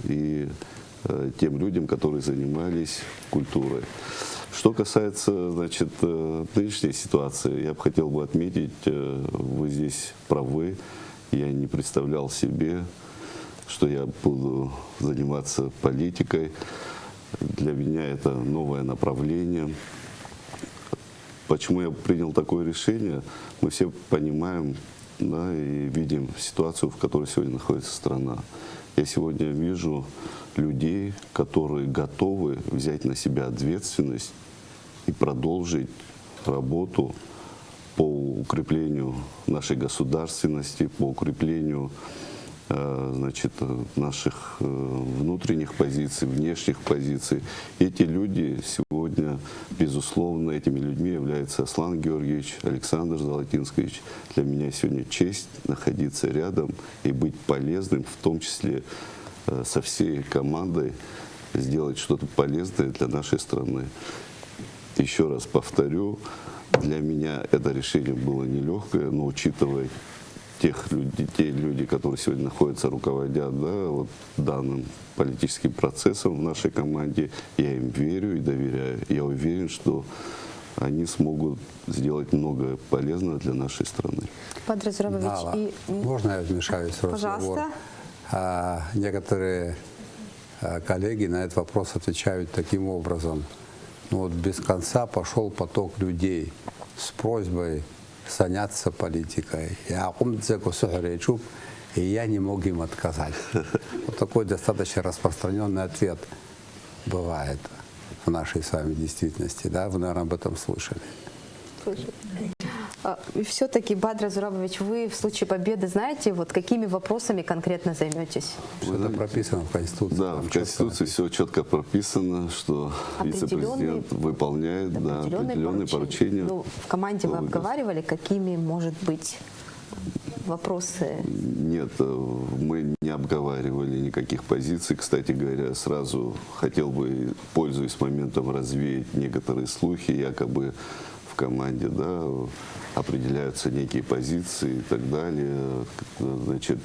и тем людям, которые занимались культурой. Что касается, значит, нынешней ситуации, я бы хотел бы отметить, вы здесь правы, я не представлял себе, что я буду заниматься политикой. Для меня это новое направление. Почему я принял такое решение? Мы все понимаем, да, и видим ситуацию, в которой сегодня находится страна. Я сегодня вижу людей, которые готовы взять на себя ответственность и продолжить работу по укреплению нашей государственности, по укреплению, значит, наших внутренних позиций, внешних позиций. Эти люди сегодня, безусловно, этими людьми являются Аслан Георгиевич, Александр Золотинскович. Для меня сегодня честь находиться рядом и быть полезным, в том числе со всей командой, сделать что-то полезное для нашей страны. Еще раз повторю, для меня это решение было нелегкое, но учитывая те люди, которые сегодня находятся, руководят, да, вот данным политическим процессом в нашей команде, я им верю и доверяю. Я уверен, что они смогут сделать многое полезное для нашей страны. Бадрис Зурабович, Да, и... можно я вмешаюсь в разговор? Пожалуйста. Некоторые коллеги на этот вопрос отвечают таким образом. Ну, вот без конца пошел поток людей с просьбой заняться политикой. И я не мог им отказать. Вот такой достаточно распространенный ответ бывает в нашей с вами действительности. Да? Вы, наверное, об этом слышали. И все-таки, Бадрис Зурабович, вы в случае победы знаете, вот какими вопросами конкретно займетесь? Это прописано в Конституции. Да, в Конституции все четко прописано, что вице-президент выполняет определенные поручения. Ну, в команде вы обговаривали, какими, может быть, вопросы? Нет, мы не обговаривали никаких позиций. Кстати говоря, сразу хотел бы, пользуясь моментом, развеять некоторые слухи, якобы в команде, да, определяются некие позиции и так далее, значит,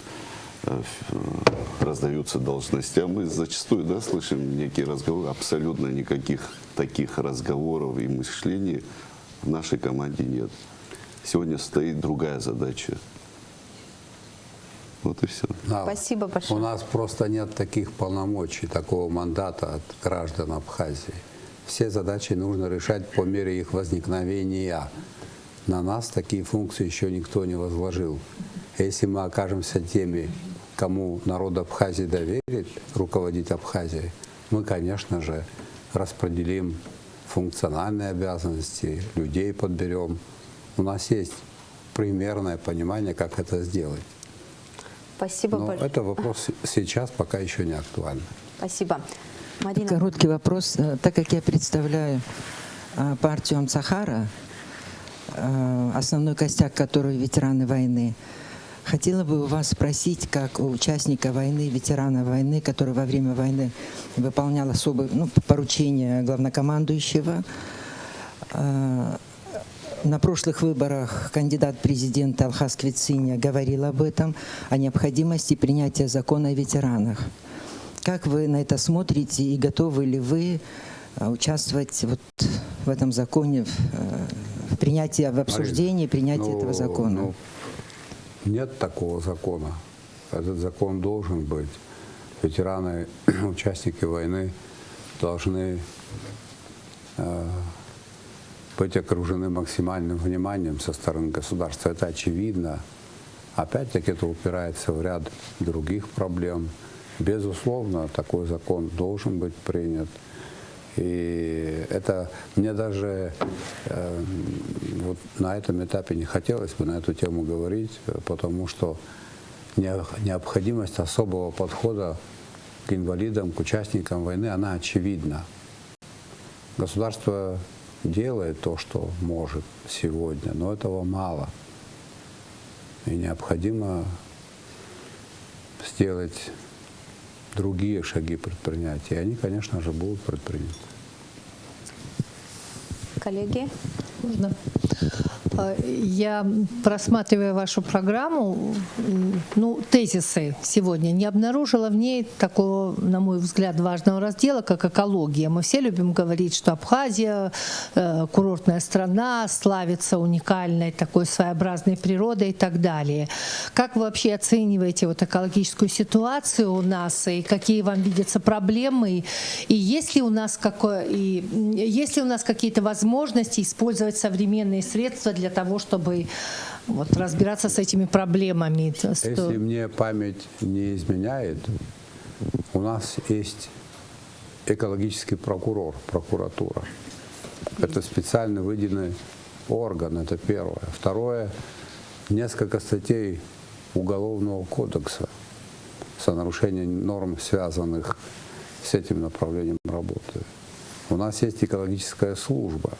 раздаются должности. Мы зачастую, да, слышим некие разговоры, абсолютно никаких таких разговоров и мышлений в нашей команде нет. Сегодня стоит другая задача. Вот и все. Да. Спасибо большое. У нас просто нет таких полномочий, такого мандата от граждан Абхазии. Все задачи нужно решать по мере их возникновения. На нас такие функции еще никто не возложил. Если мы окажемся теми, кому народ Абхазии доверит руководить Абхазией, мы, конечно же, распределим функциональные обязанности, людей подберем. У нас есть примерное понимание, как это сделать. Спасибо Но большое. это вопрос сейчас пока еще не актуальный. Спасибо. Марина. Короткий вопрос. Так как я представляю партию Амсахара, основной костяк которой ветераны войны, хотела бы у вас спросить, как у участника войны, ветерана войны, который во время войны выполнял особые поручения главнокомандующего. На прошлых выборах кандидат президента Алхаз Квициня говорил об этом, о необходимости принятия закона о ветеранах. Как вы на это смотрите и готовы ли вы участвовать вот в этом законе, в принятии, в обсуждении, принятии этого закона? Нет такого закона. Этот закон должен быть. Ветераны, участники войны должны быть окружены максимальным вниманием со стороны государства. Это очевидно. Опять-таки это упирается в ряд других проблем. Безусловно, такой закон должен быть принят. И это мне даже вот на этом этапе не хотелось бы на эту тему говорить, потому что необходимость особого подхода к инвалидам, к участникам войны, она очевидна. Государство делает то, что может сегодня, но этого мало. И необходимо сделать другие шаги предпринять. И они, конечно же, будут предприняты. Коллеги? Можно? Я, просматривая вашу программу, тезисы сегодня, не обнаружила в ней такого, на мой взгляд, важного раздела, как экология. Мы все любим говорить, что Абхазия курортная страна, славится уникальной такой своеобразной природой и так далее. Как вы вообще оцениваете вот экологическую ситуацию у нас, и какие вам видятся проблемы, и есть ли у нас какие-то возможности использовать современные средства для того, чтобы разбираться с этими проблемами? Если мне память не изменяет, у нас есть экологический прокурор, прокуратура. Это специально выделенный орган, это первое. Второе, несколько статей Уголовного кодекса за нарушение норм, связанных с этим направлением работы. У нас есть экологическая служба.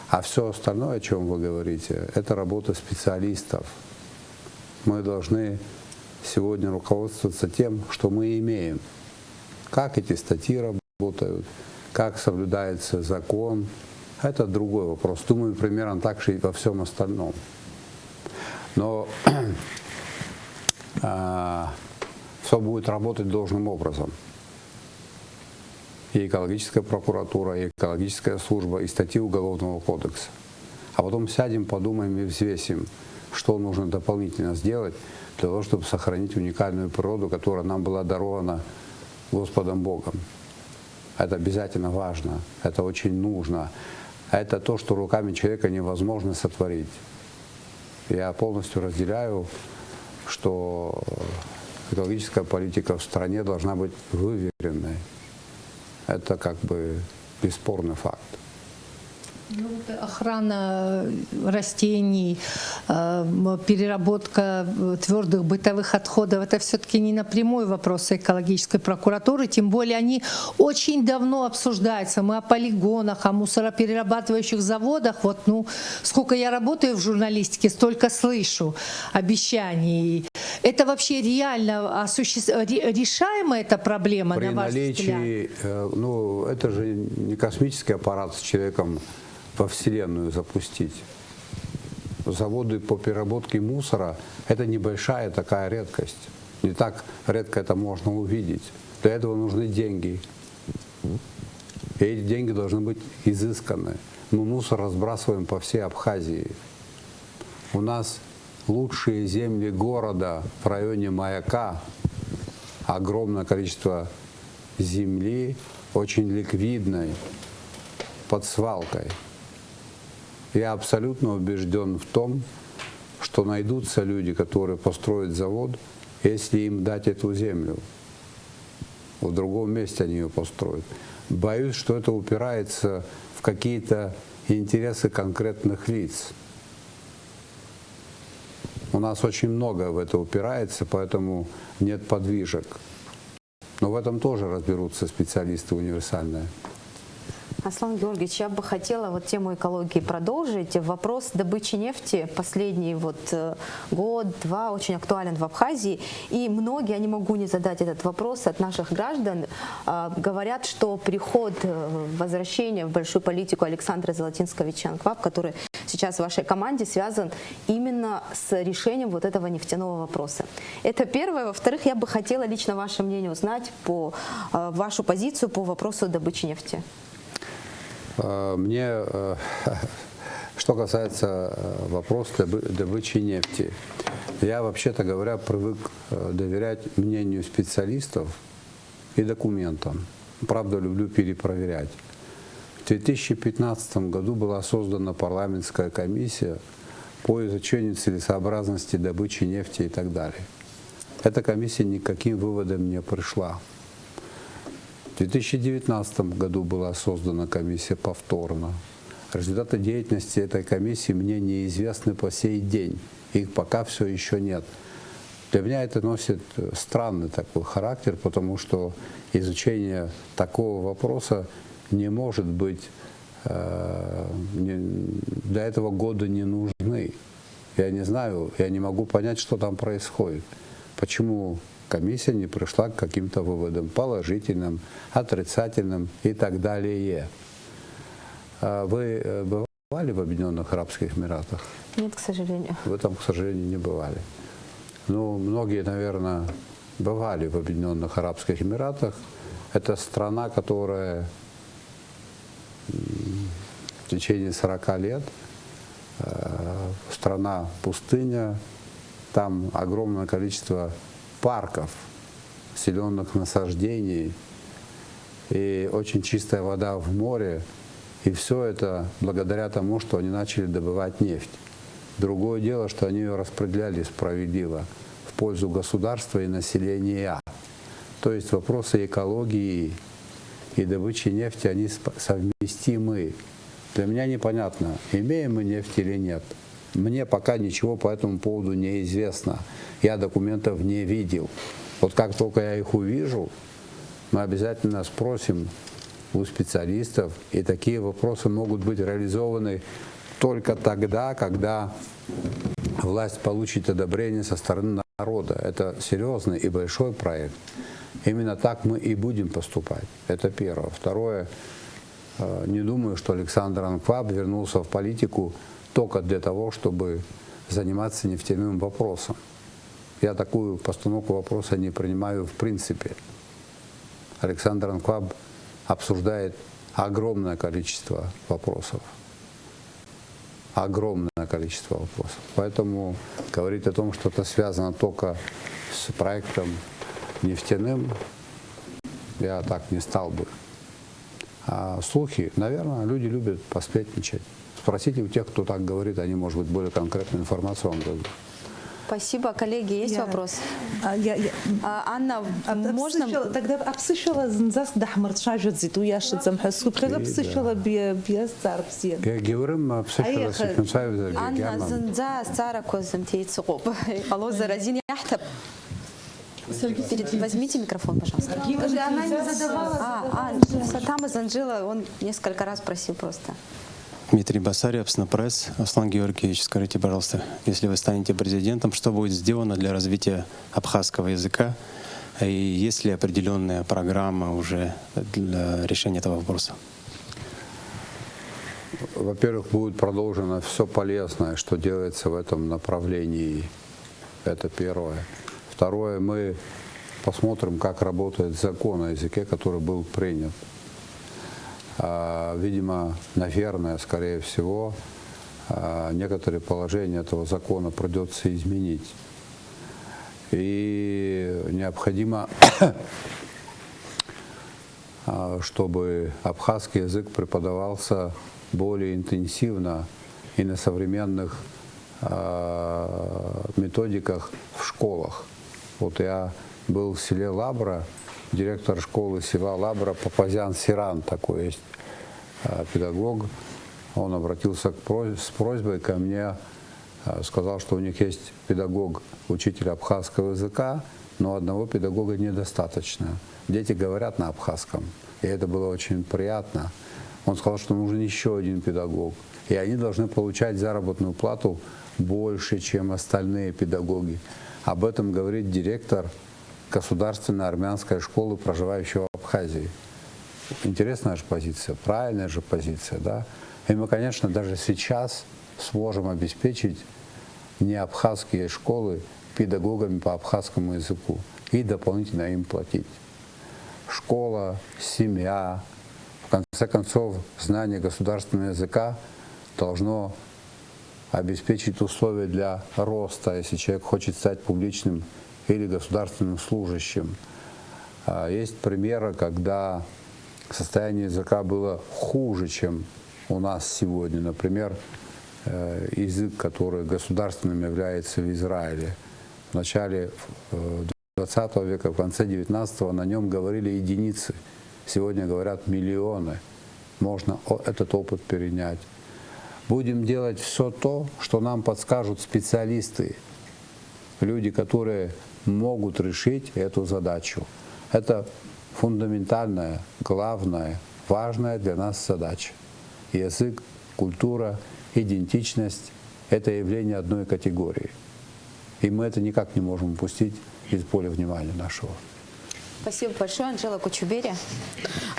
А все остальное, о чем вы говорите, это работа специалистов. Мы должны сегодня руководствоваться тем, что мы имеем. Как эти статьи работают, как соблюдается закон, это другой вопрос. Думаю, примерно так же и во всем остальном. Но все будет работать должным образом. И экологическая прокуратура, и экологическая служба, и статьи Уголовного кодекса. А потом сядем, подумаем и взвесим, что нужно дополнительно сделать для того, чтобы сохранить уникальную природу, которая нам была дарована Господом Богом. Это обязательно важно, это очень нужно. Это то, что руками человека невозможно сотворить. Я полностью разделяю, что экологическая политика в стране должна быть выверенной. Это как бы бесспорный факт. Охрана растений, переработка твердых бытовых отходов — это все-таки не напрямую вопросы экологической прокуратуры, тем более они очень давно обсуждаются. Мы о полигонах, о мусороперерабатывающих заводах. Сколько я работаю в журналистике, столько слышу обещаний. Это вообще реально решаемая эта проблема, при на ваш наличии, взгляд? Это же не космический аппарат с человеком во Вселенную запустить. Заводы по переработке мусора – это небольшая такая редкость. Не так редко это можно увидеть. Для этого нужны деньги. И эти деньги должны быть изысканы. Мы мусор разбрасываем по всей Абхазии. У нас лучшие земли города в районе Маяка, огромное количество земли, очень ликвидной, под свалкой. Я абсолютно убежден в том, что найдутся люди, которые построят завод, если им дать эту землю. В другом месте они ее построят. Боюсь, что это упирается в какие-то интересы конкретных лиц. У нас очень много в это упирается, поэтому нет подвижек. Но в этом тоже разберутся специалисты универсальные. Аслан Георгиевич, я бы хотела тему экологии продолжить. Вопрос добычи нефти последний год-два очень актуален в Абхазии. И многие, я не могу не задать этот вопрос, от наших граждан говорят, что приход, возвращение в большую политику Александра Золотинского-Ильича Анкваб, который сейчас в вашей команде, связан именно с решением этого нефтяного вопроса. Это первое. Во-вторых, я бы хотела лично ваше мнение узнать по вашу позицию по вопросу добычи нефти. Мне, что касается вопроса добычи нефти, я, вообще-то говоря, привык доверять мнению специалистов и документам. Правда, люблю перепроверять. В 2015 году была создана парламентская комиссия по изучению целесообразности добычи нефти и так далее. Эта комиссия никаким выводом не пришла. В 2019 году была создана комиссия повторно. Результаты деятельности этой комиссии мне неизвестны по сей день. Их пока все еще нет. Для меня это носит странный такой характер, потому что изучение такого вопроса не может быть, для этого года не нужны. Я не знаю, я не могу понять, что там происходит. Почему комиссия не пришла к каким-то выводам положительным, отрицательным и так далее. Вы бывали в Объединенных Арабских Эмиратах? Нет, к сожалению. Вы там, к сожалению, не бывали. Ну, многие, наверное, бывали в Объединенных Арабских Эмиратах. Это страна, которая в течение 40 лет, страна пустыня, там огромное количество парков, зеленых насаждений и очень чистая вода в море. И все это благодаря тому, что они начали добывать нефть. Другое дело, что они ее распределяли справедливо в пользу государства и населения. То есть вопросы экологии и добычи нефти, они совместимы. Для меня непонятно, имеем мы нефть или нет. Мне пока ничего по этому поводу не известно. Я документов не видел. Вот как только я их увижу, мы обязательно спросим у специалистов, и такие вопросы могут быть реализованы только тогда, когда власть получит одобрение со стороны народа. Это серьезный и большой проект. Именно так мы и будем поступать. Это первое. Второе, не думаю, что Александр Анкваб вернулся в политику только для того, чтобы заниматься нефтяным вопросом. Я такую постановку вопроса не принимаю в принципе. Александр Анкваб обсуждает огромное количество вопросов. Огромное количество вопросов. Поэтому говорить о том, что это связано только с проектом нефтяным, я так не стал бы. А слухи, наверное, люди любят посплетничать. Спросите у тех, кто так говорит, они, может быть, более конкретную информацию вам дадут. Спасибо. Коллеги, есть вопрос? Анна, можно... Тогда обсыщала зынзас дахмыртша жодзит уяшыт замхасу бхега обсыщала биязар бзен. Георгим обсыщала секунсаев. Анна, зынза сара козым тейцугоп. Алло, заразин яхтаб. Возьмите микрофон, пожалуйста. Она не задавала. Сатама Занжила, он несколько раз просил просто. Дмитрий Басарьев, СНПресс. Аслан Георгиевич, скажите, пожалуйста, если вы станете президентом, что будет сделано для развития абхазского языка? И есть ли определенная программа уже для решения этого вопроса? Во-первых, будет продолжено все полезное, что делается в этом направлении. Это первое. Второе, мы посмотрим, как работает закон о языке, который был принят. Видимо, наверное, скорее всего, некоторые положения этого закона придется изменить. И необходимо, чтобы абхазский язык преподавался более интенсивно и на современных методиках в школах. Вот я был в селе Лабра, директор школы села Лабра, Папазян Сиран, такой есть педагог. Он обратился с просьбой ко мне, сказал, что у них есть педагог, учитель абхазского языка, но одного педагога недостаточно. Дети говорят на абхазском, и это было очень приятно. Он сказал, что нужен еще один педагог, и они должны получать заработную плату больше, чем остальные педагоги. Об этом говорит директор государственной армянской школы, проживающего в Абхазии. Интересная же позиция, правильная же позиция, да? И мы, конечно, даже сейчас сможем обеспечить неабхазские школы педагогами по абхазскому языку и дополнительно им платить. Школа, семья, в конце концов, знание государственного языка должно обеспечить условия для роста, если человек хочет стать публичным или государственным служащим. Есть примеры, когда состояние языка было хуже, чем у нас сегодня. Например, язык, который государственным является в Израиле. В начале 20 века, в конце 19-го на нем говорили единицы. Сегодня говорят миллионы. Можно этот опыт перенять. Будем делать все то, что нам подскажут специалисты, люди, которые могут решить эту задачу. Это фундаментальная, главная, важная для нас задача. Язык, культура, идентичность – это явление одной категории. И мы это никак не можем упустить из поля внимания нашего. Спасибо большое, Анжела Кучубери.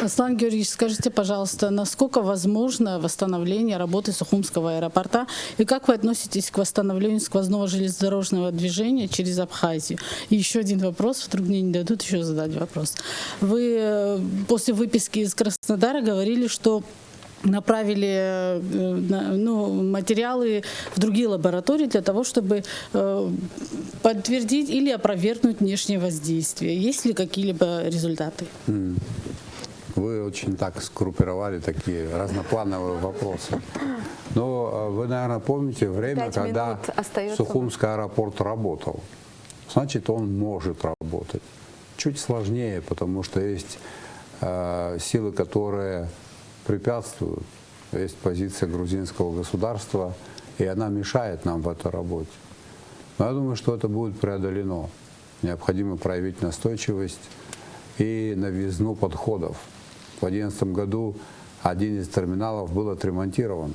Аслан Георгиевич, скажите, пожалуйста, насколько возможно восстановление работы Сухумского аэропорта и как вы относитесь к восстановлению сквозного железнодорожного движения через Абхазию? И еще один вопрос, вдруг мне не дадут еще задать вопрос. Вы после выписки из Краснодара говорили, что направили материалы в другие лаборатории для того, чтобы подтвердить или опровергнуть внешнее воздействие. Есть ли какие-либо результаты? Вы очень так сгруппировали такие разноплановые вопросы. Но вы, наверное, помните время, когда Сухумский аэропорт работал. Значит, он может работать. Чуть сложнее, потому что есть силы, которые препятствуют. Есть позиция грузинского государства, и она мешает нам в этой работе. Но я думаю, что это будет преодолено. Необходимо проявить настойчивость и новизну подходов. В 2011 году один из терминалов был отремонтирован.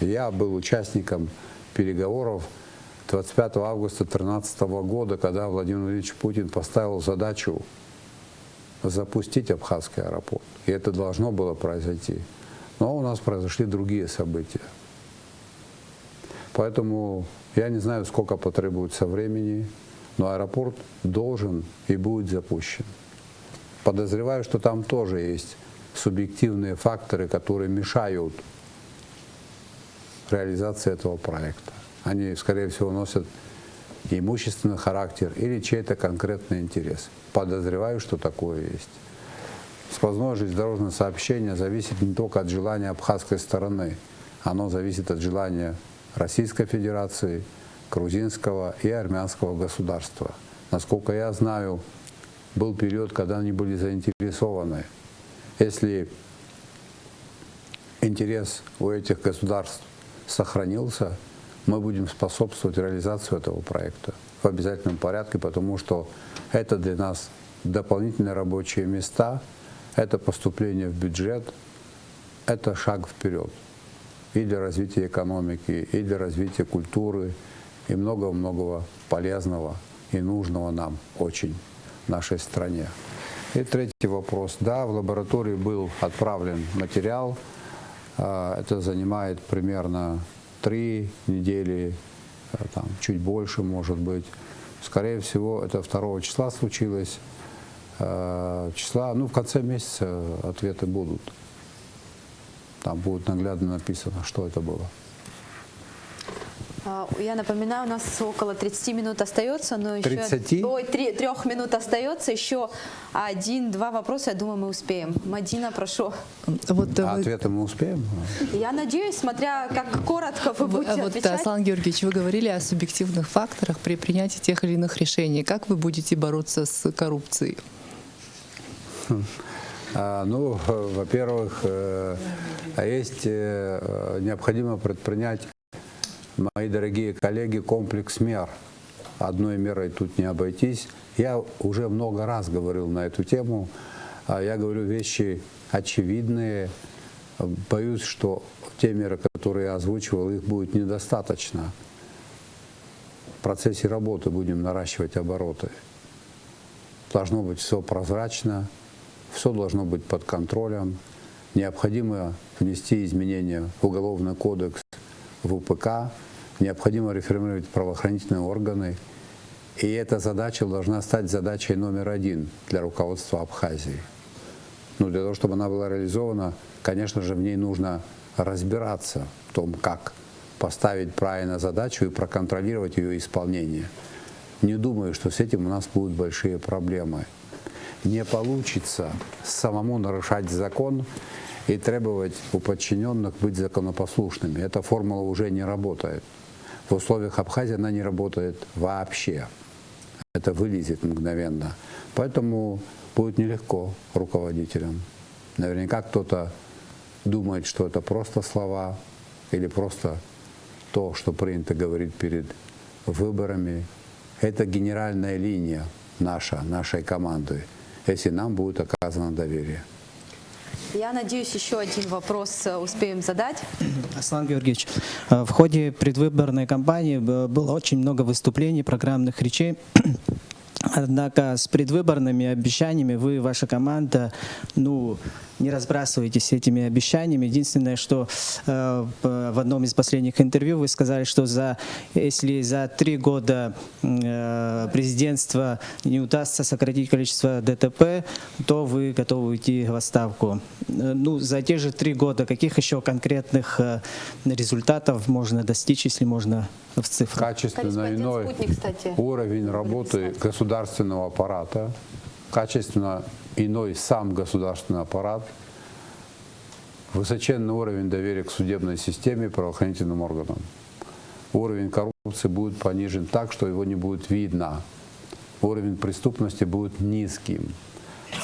Я был участником переговоров 25 августа 2013 года, когда Владимир Владимирович Путин поставил задачу запустить Абхазский аэропорт. И это должно было произойти. Но у нас произошли другие события. Поэтому я не знаю, сколько потребуется времени, но аэропорт должен и будет запущен. Подозреваю, что там тоже есть субъективные факторы, которые мешают реализации этого проекта. Они, скорее всего, носят имущественный характер или чей-то конкретный интерес. Подозреваю, что такое есть. Сквозное железнодорожное сообщение зависит не только от желания абхазской стороны, оно зависит от желания Российской Федерации, грузинского и армянского государства. Насколько я знаю, был период, когда они были заинтересованы. Если интерес у этих государств сохранился, мы будем способствовать реализации этого проекта в обязательном порядке, потому что это для нас дополнительные рабочие места, это поступление в бюджет, это шаг вперед и для развития экономики, и для развития культуры, и много-много полезного и нужного нам очень в нашей стране. И третий вопрос. Да, в лаборатории был отправлен материал. Это занимает примерно 3 недели, там, чуть больше, может быть. Скорее всего, это 2 числа случилось. В конце месяца ответы будут. Там будет наглядно написано, что это было. Я напоминаю, у нас около 30 минут остается, но еще 30? Ой, 3 минут остается, еще 1-2 вопроса, я думаю, мы успеем. Мадина, прошу. Ответы мы успеем? Я надеюсь, смотря как коротко вы будете отвечать. Аслан Георгиевич, вы говорили о субъективных факторах при принятии тех или иных решений. Как вы будете бороться с коррупцией? Во-первых, есть необходимо предпринять, мои дорогие коллеги, комплекс мер. Одной мерой тут не обойтись. Я уже много раз говорил на эту тему. Я говорю вещи очевидные. Боюсь, что те меры, которые я озвучивал, их будет недостаточно. В процессе работы будем наращивать обороты. Должно быть все прозрачно, все должно быть под контролем. Необходимо внести изменения в Уголовный кодекс, в УПК. Необходимо реформировать правоохранительные органы. И эта задача должна стать задачей номер 1 для руководства Абхазии. Для того, чтобы она была реализована, конечно же, в ней нужно разбираться в том, как поставить правильно задачу и проконтролировать ее исполнение. Не думаю, что с этим у нас будут большие проблемы. Не получится самому нарушать закон и требовать у подчиненных быть законопослушными. Эта формула уже не работает. В условиях Абхазии она не работает вообще. Это вылезет мгновенно. Поэтому будет нелегко руководителям. Наверняка кто-то думает, что это просто слова или просто то, что принято говорить перед выборами. Это генеральная линия нашей команды, если нам будет оказано доверие. Я надеюсь, еще один вопрос успеем задать. Аслан Георгиевич, в ходе предвыборной кампании было очень много выступлений, программных речей Однако с предвыборными обещаниями вы, ваша команда, не разбрасываетесь этими обещаниями. Единственное, что в одном из последних интервью вы сказали, что если за 3 года президентства не удастся сократить количество ДТП, то вы готовы уйти в отставку. За те же 3 года каких еще конкретных результатов можно достичь, если можно в цифрах? Качественно иной уровень работы государственного аппарата, качественно иной сам государственный аппарат, высоченный уровень доверия к судебной системе и правоохранительным органам. Уровень коррупции будет понижен так, что его не будет видно. Уровень преступности будет низким.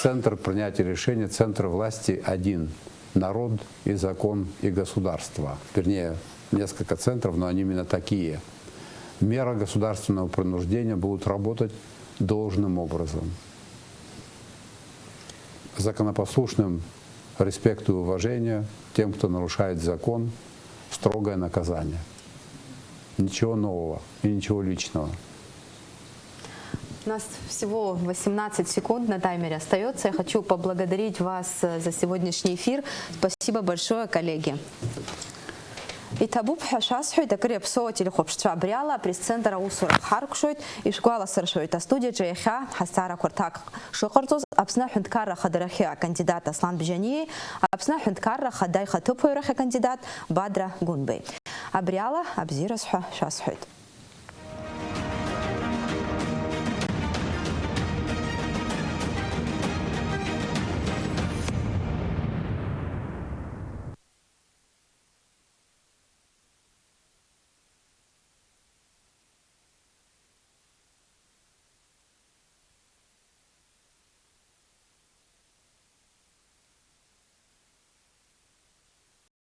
Центр принятия решений, центр власти один. Народ и закон и государство. Вернее, несколько центров, но они именно такие. Меры государственного принуждения будут работать должным образом. Законопослушным респекту и уважению тем, кто нарушает закон, строгое наказание. Ничего нового и ничего личного. У нас всего 18 секунд на таймере остается. Я хочу поблагодарить вас за сегодняшний эфир. Спасибо большое, коллеги. И табуб хашасхуй такие псоти лихопштва бряла пресс-центра усур харкшует и школа саршует. А студия Джейха Хастара Куртак Шухартуз абсна хунткара хадарахи кандидат Аслан Бижани, абсна хунткара хадай хатупуйрахи кандидат Бадра Гунбей. Абряла абзирасха шасхует.